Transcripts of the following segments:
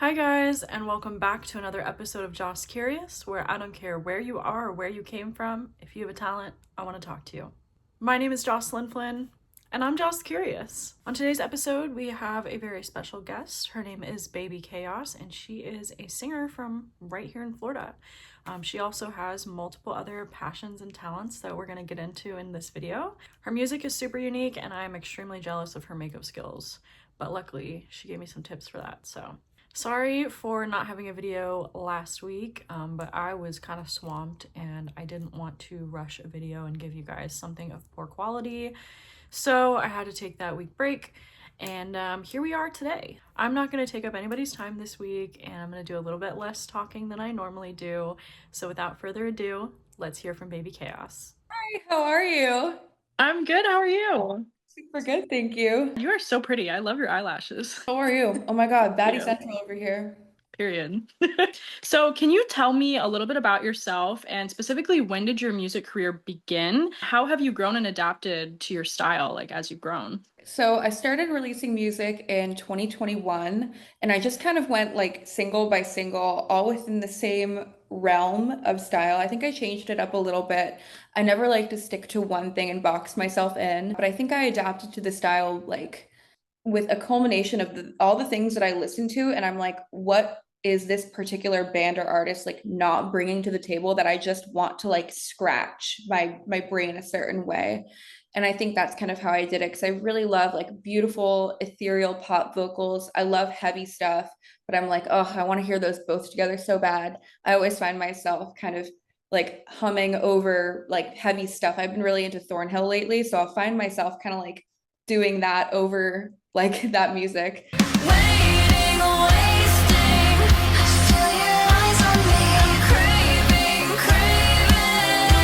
Hi guys, and welcome back to another episode of Joce Curious, where I don't care where you are or where you came from. If you have a talent, I want to talk to you. My name is Jocelyn Flynn, and I'm Joce Curious. On today's episode, we have a very special guest. Her name is Babychaos, and she is a singer from right here in Florida. She also has multiple other passions and talents that we're going to get into in this video. Her music is super unique, and I'm extremely jealous of her makeup skills, but luckily, she gave me some tips for that, so. Sorry for not having a video last week, but I was kind of swamped and I didn't want to rush a video and give you guys something of poor quality. So I had to take that week break, and here we are today. I'm not going to take up anybody's time this week, and I'm going to do a little bit less talking than I normally do. So without further ado, let's hear from Babychaos. Hi, how are you? I'm good. How are you? Super good, thank you. You are so pretty. I love your eyelashes. How are you? Oh my God, Baddie Yeah. Central over here. Period. So, can you tell me a little bit about yourself and specifically when did your music career begin? How have you grown and adapted to your style like as you've grown? So I started releasing music in 2021, and I just kind of went like single by single, all within the same realm of style. I think I changed it up a little bit. I never like to stick to one thing and box myself in, but I think I adapted to the style like with a culmination of all the things that I listen to, and I'm like, what is this particular band or artist like not bringing to the table that I just want to like scratch my brain a certain way. And I think that's kind of how I did it because I really love like beautiful ethereal pop vocals. I love heavy stuff, but I'm like, oh, I want to hear those both together so bad. I always find myself kind of like humming over like heavy stuff. I've been really into Thornhill lately, so I'll find myself kind of like doing that over like that music. Waiting, wasting, still your eyes on me. I'm craving, craving.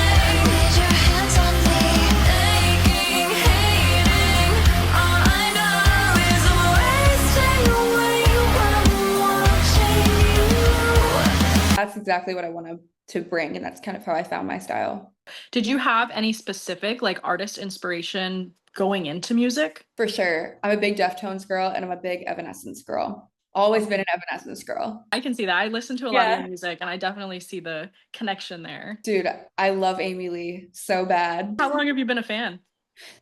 Need your hands on me. Aching, hating. All I know is I'm wasting away when I'm watching you. That's exactly what I want to bring, and that's kind of how I found my style. Did you have any specific like artist inspiration going into music? For sure. I'm a big Deftones girl and I'm a big Evanescence girl. Always been an Evanescence girl. I can see that. I listen to a lot of your Yeah. music and I definitely see the connection there. Dude, I love Amy Lee so bad. How long have you been a fan?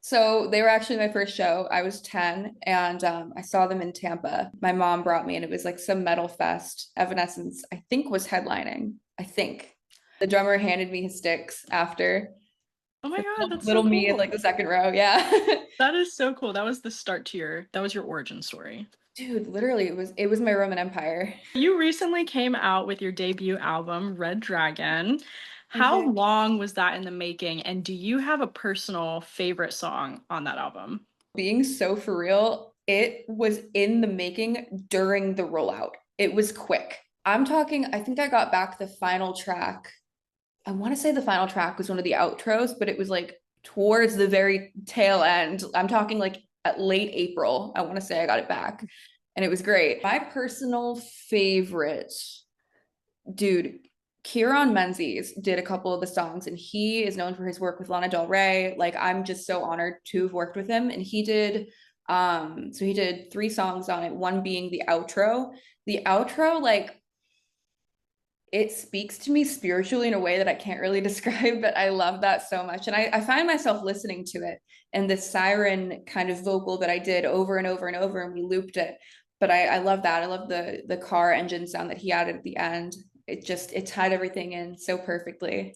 So they were actually my first show. I was 10 and I saw them in Tampa. My mom brought me and it was like some metal fest. Evanescence, I think, was headlining. I think. The drummer handed me his sticks after. Oh my God, that's so Little me in cool. like the second row. Yeah. That is so cool. That was the start to that was your origin story. Dude, literally it was my Roman Empire. You recently came out with your debut album, Red Dragon. How Mhm. long was that in the making? And do you have a personal favorite song on that album? Being so for real, it was in the making during the rollout. It was quick. I'm talking, I think I got back the final track. I want to say the final track was one of the outros, but it was like towards the very tail end. I'm talking like at late April. I want to say I got it back. And it was great. My personal favorite, dude, Kieran Menzies did a couple of the songs, and he is known for his work with Lana Del Rey. Like, I'm just so honored to have worked with him. And he did so he did 3 songs on it, one being the outro. The outro, like, it speaks to me spiritually in a way that I can't really describe, but I love that so much. And I find myself listening to it and the siren kind of vocal that I did over and over and over, and we looped it. But I love that. I love the car engine sound that he added at the end. It tied everything in so perfectly.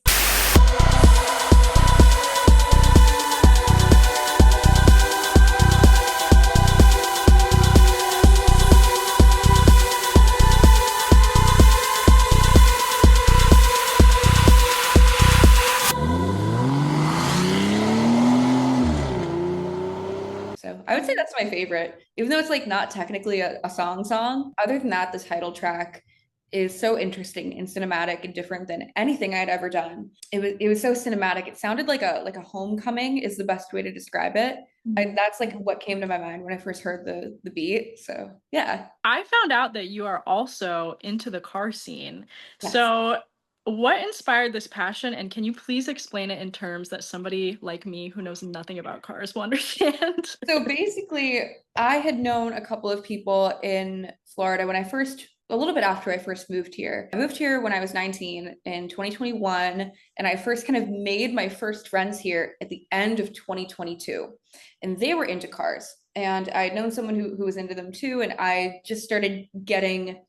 So I would say that's my favorite, even though it's like not technically a song. Other than that, the title track is so interesting and cinematic and different than anything I'd ever done. It was so cinematic. It sounded like a homecoming is the best way to describe it. That's like what came to my mind when I first heard the beat. So yeah. I found out that you are also into the car scene. Yes. So, what inspired this passion? And can you please explain it in terms that somebody like me who knows nothing about cars will understand? So basically, I had known a couple of people in Florida when I first a little bit after I first moved here. I moved here when I was 19 in 2021, and I first kind of made my first friends here at the end of 2022. And they were into cars. And I'd known someone who was into them too. And I just started getting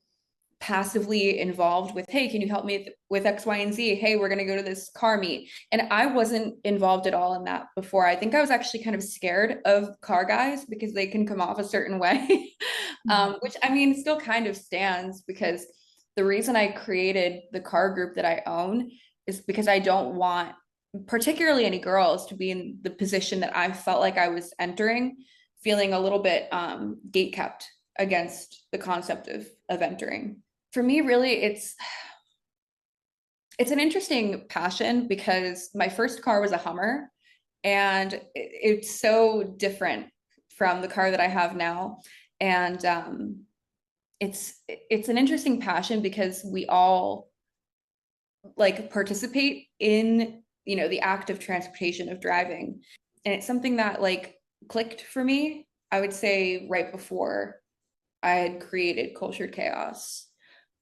passively involved with, hey, can you help me with X, Y, and Z? Hey, we're going to go to this car meet. And I wasn't involved at all in that before. I think I was actually kind of scared of car guys because they can come off a certain way, which I mean still kind of stands, because the reason I created the car group that I own is because I don't want particularly any girls to be in the position that I felt like I was entering, feeling a little bit gate kept against the concept of entering. For me, really, it's an interesting passion because my first car was a Hummer, and it's so different from the car that I have now. And it's an interesting passion because we all like participate in, you know, the act of transportation of driving. And it's something that like clicked for me, I would say, right before I had created Cultured Chaos.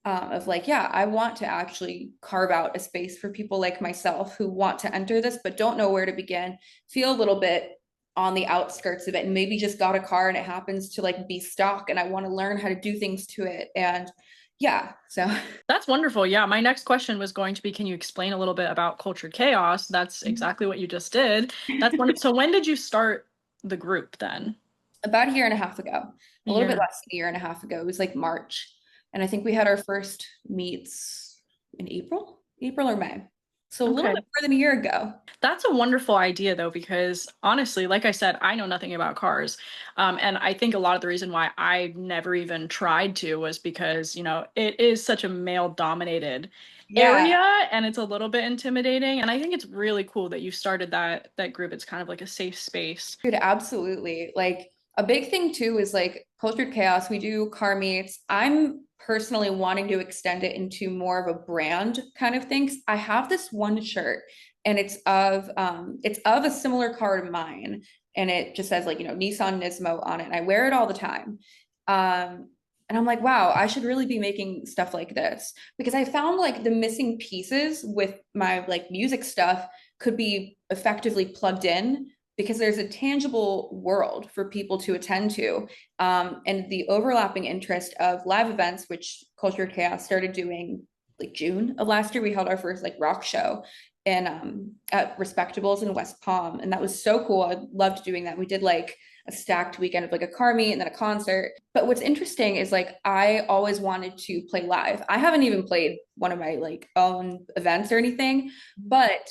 Of like, yeah, I want to actually carve out a space for people like myself who want to enter this but don't know where to begin, feel a little bit on the outskirts of it, and maybe just got a car and it happens to like be stock and I want to learn how to do things to it. And yeah, so That's wonderful. Yeah, my next question was going to be, can you explain a little bit about Cultured Chaos? That's exactly what you just did. That's wonderful. So when did you start the group then? about a year and a half ago, A a little year bit and a less than a year and a half ago. It was like March. And I think we had our first meets in April or May. So a little Okay. bit more than a year ago. That's a wonderful idea, though, because honestly, like I said, I know nothing about cars. And I think a lot of the reason why I never even tried to was because, you know, it is such a male dominated Yeah, area and it's a little bit intimidating. And I think it's really cool that you started that group. It's kind of like a safe space. dude, absolutely. Like a big thing too is like Cultured Chaos. We do car meets. I'm personally wanting to extend it into more of a brand kind of thing. I have this one shirt and it's of a similar car to mine. And it just says like, you know, Nissan Nismo on it. And I wear it all the time. And I'm like, wow, I should really be making stuff like this, because I found like the missing pieces with my like music stuff could be effectively plugged in, because there's a tangible world for people to attend to. And the overlapping interest of live events, which Culture Chaos started doing like June of last year. We held our first like rock show and at Respectables in West Palm. And that was so cool. I loved doing that. We did like a stacked weekend of like a car meet and then a concert. But what's interesting is like I always wanted to play live. I haven't even played one of my like own events or anything, but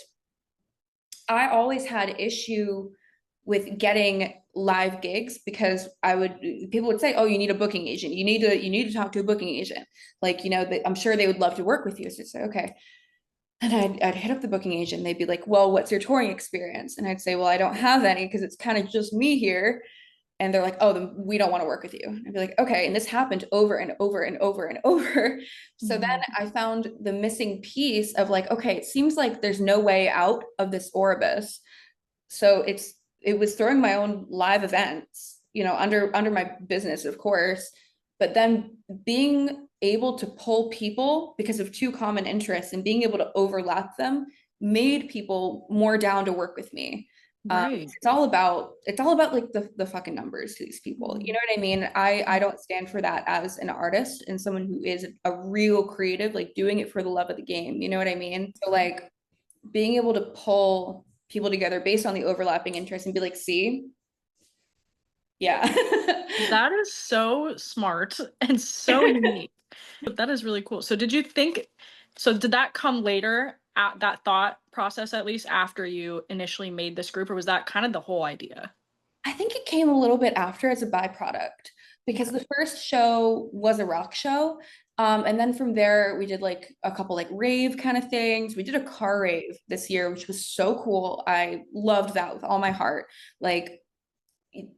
I always had issue with getting live gigs because people would say, oh, you need a booking agent, you need to talk to a booking agent, like, you know, I'm sure they would love to work with you. So I'd say okay, and I'd hit up the booking agent, they'd be like, well, what's your touring experience? And I'd say, well, I don't have any because it's kind of just me here. And they're like, oh, then we don't want to work with you. And I'd be like, okay. And this happened over and over and over and over. So then Mhm. I found the missing piece of like, okay, it seems like there's no way out of this Orbis. So it was throwing my own live events, you know, under my business, of course, but then being able to pull people because of two common interests and being able to overlap them made people more down to work with me. Right. It's all about like the fucking numbers to these people. You Mhm. know what I mean? I don't stand for that as an artist and someone who is a real creative, like doing it for the love of the game. You know what I mean? So like being able to pull people together based on the overlapping interests and be like, see, yeah. That is so smart and so unique. That is really cool. So did that come later at that thought process, at least after you initially made this group, or was that kind of the whole idea? I think it came a little bit after as a byproduct, because Okay. the first show was a rock show. And then from there, we did like a couple like rave kind of things. We did a car rave this year, which was so cool. I loved that with all my heart. Like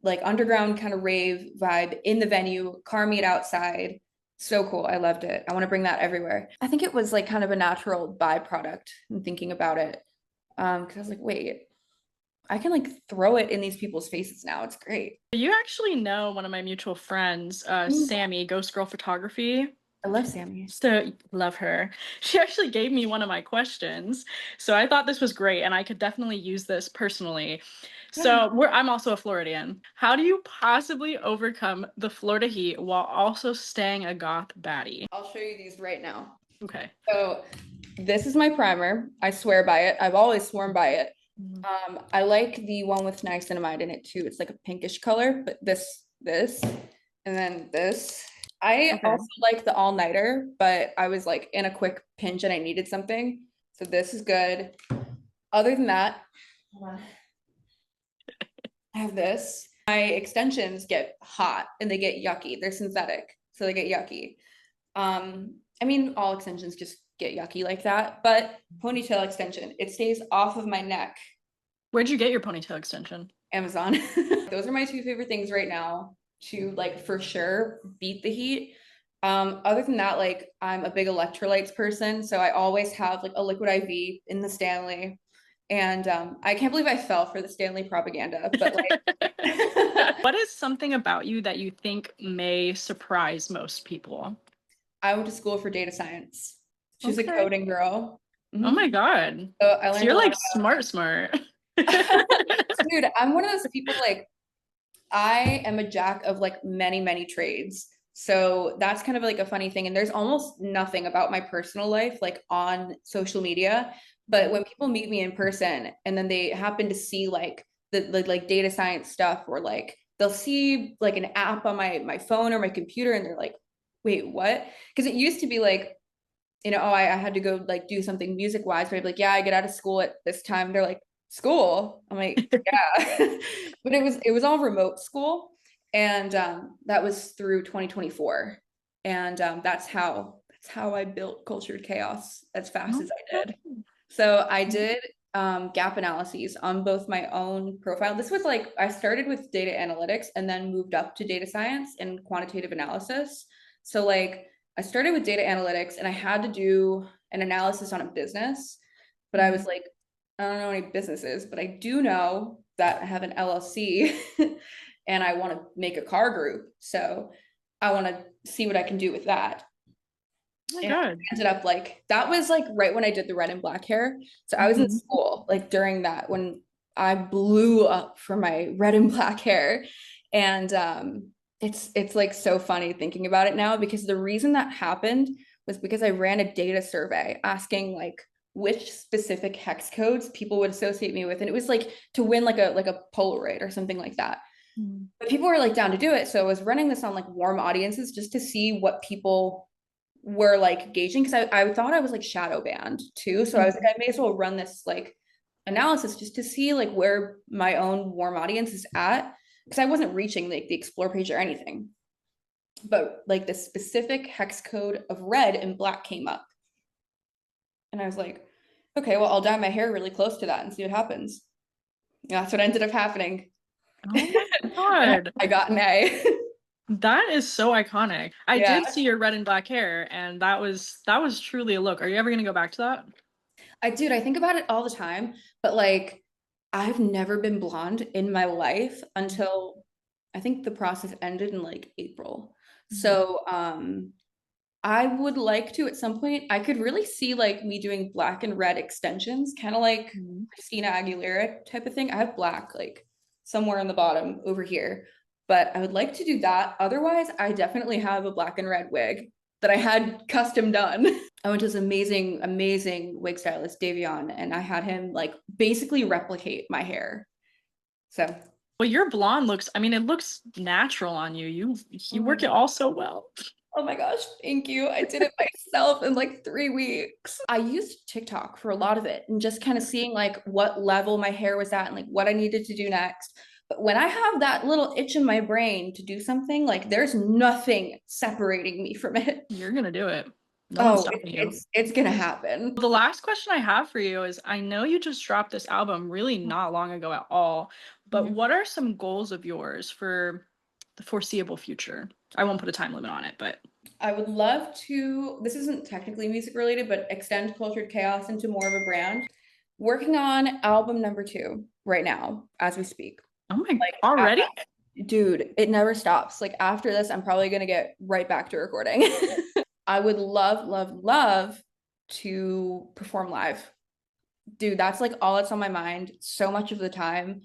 like underground kind of rave vibe in the venue, car meet outside. So cool. I loved it. I want to bring that everywhere. I think it was like kind of a natural byproduct in thinking about it. Because I was like, wait, I can like throw it in these people's faces now. It's great. You actually know one of my mutual friends, Mm. Sammy, Ghost Girl Photography. I love Sammy. So love her. She actually gave me one of my questions. So I thought this was great and I could definitely use this personally. Yeah. So I'm also a Floridian. How do you possibly overcome the Florida heat while also staying a goth baddie? I'll show you these right now. Okay. So this is my primer. I swear by it. I've always sworn by it. Mhm. I like the one with niacinamide in it too. It's like a pinkish color, but this, and then this. I Okay. also like the all-nighter, but I was like in a quick pinch and I needed something. So this is good. Other than that, hold on. I have this. My extensions get hot and they get yucky. They're synthetic, so they get yucky. I mean, all extensions just get yucky like that, but ponytail extension, it stays off of my neck. Where'd you get your ponytail extension? Amazon. Those are my two favorite things right now to like for sure beat the heat. Other than that, like I'm a big electrolytes person, so I always have like a liquid IV in the Stanley. And I can't believe I fell for the Stanley propaganda, but like What is something about you that you think may surprise most people? I went to school for data science. She's a Okay. coding girl. Oh Mhm. my God. So I So learned you're a lot like smart, smart. about dude, I'm one of those people like I am a jack of like many, many trades. So that's kind of like a funny thing. And there's almost nothing about my personal life like on social media. But when people meet me in person and then they happen to see like the like data science stuff or like they'll see like an app on my phone or my computer and they're like, wait, what? Because it used to be like, oh, I had to go like do something music wise, but I'd be like, yeah, I get out of school at this time. They're like, school? I'm like, yeah. But it was all remote school. And that was through 2024. And that's how I built cultured chaos as fast as I did. So I did gap analyses on both my own profile. This was like I started with data analytics and then moved up to data science and quantitative analysis. So like I started with data analytics and I had to do an analysis on a business, but I was like, I don't know any businesses, but I do know that I have an LLC and I want to make a car group. So I want to see what I can do with that. Oh my And I God. ended up like that was like right when I did the red and black hair. So I was in Mhm. school like during that when I blew up for my red and black hair. And it's like so funny thinking about it now because the reason that happened was because I ran a data survey asking like which specific hex codes people would associate me with. And it was like to win like a Polaroid or something like that. Mhm. But people were like down to do it. So I was running this on like warm audiences just to see what people were like gauging because I thought I was like shadow banned too. So I was like, I may as well run this like analysis just to see like where my own warm audience is at because I wasn't reaching like the explore page or anything. But like the specific hex code of red and black came up. And I was like, okay, well, I'll dye my hair really close to that and see what happens. Yeah, that's what ended up happening. Oh my And God. I got an A. That is so iconic. I Yeah. did see your red and black hair, and that was truly a look. Are you ever gonna go back to that? I think about it all the time, but like I've never been blonde in my life until I think the process ended in like April. Mhm. So I would like to at some point, I could really see like me doing black and red extensions, kind of like Mhm. Christina Aguilera type of thing. I have black like somewhere on the bottom over here, but I would like to do that. Otherwise, I definitely have a black and red wig that I had custom done. I went to this amazing, amazing wig stylist, Davion, and I had him like basically replicate my hair. So, Well, your blonde looks, I mean, it looks natural on you. You oh my work it God. all so well. Oh my gosh, thank you. I did it myself in like 3 weeks. I used TikTok for a lot of it and just kind of seeing like what level my hair was at and like what I needed to do next. But when I have that little itch in my brain to do something, like there's nothing separating me from it. You're gonna do it. No one's Oh, stopping you. it's gonna happen. The last question I have for you is I know you just dropped this album really not long ago at all, but Mhm. what are some goals of yours for the foreseeable future? I won't put a time limit on it, but I would love to, this isn't technically music related, but extend Cultured Chaos into more of a brand. Working on album number 2 right now as we speak. oh my, Like, already? dude, it never stops. Like, after this, I'm probably going to get right back to recording. I would love, love, love to perform live. Dude, that's like all that's on my mind so much of the time.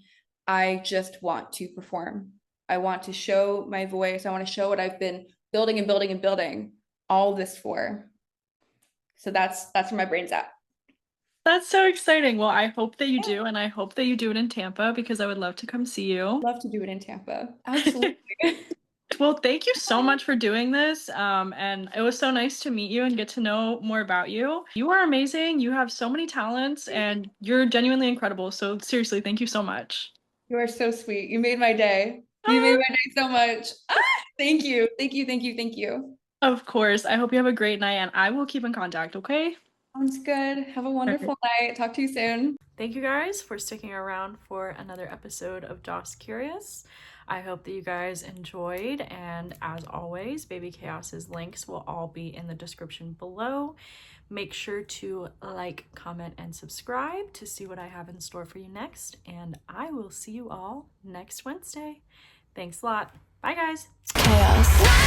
I just want to perform. I want to show my voice. I want to show what I've been building and building and building all this for. So that's where my brain's at. That's so exciting. Well, I hope that you do, and I hope that you do it in Tampa because I would love to come see you. Love to do it in Tampa. Absolutely. Well, thank you so much for doing this. And it was so nice to meet you and get to know more about you. You are amazing. You have so many talents and you're genuinely incredible. So seriously, thank you so much. You are so sweet. You made my day. You made Ah, my day so much. Thank you. Thank you. Thank you. Thank you. of course. I hope you have a great night and I will keep in contact, okay? Sounds good. Have a All right. wonderful night. Talk to you soon. Thank you guys for sticking around for another episode of Joce Curious. I hope that you guys enjoyed, and as always, Babychaos's links will all be in the description below. Make sure to like, comment, and subscribe to see what I have in store for you next, and I will see you all next Wednesday. Thanks a lot. Bye, guys. Chaos.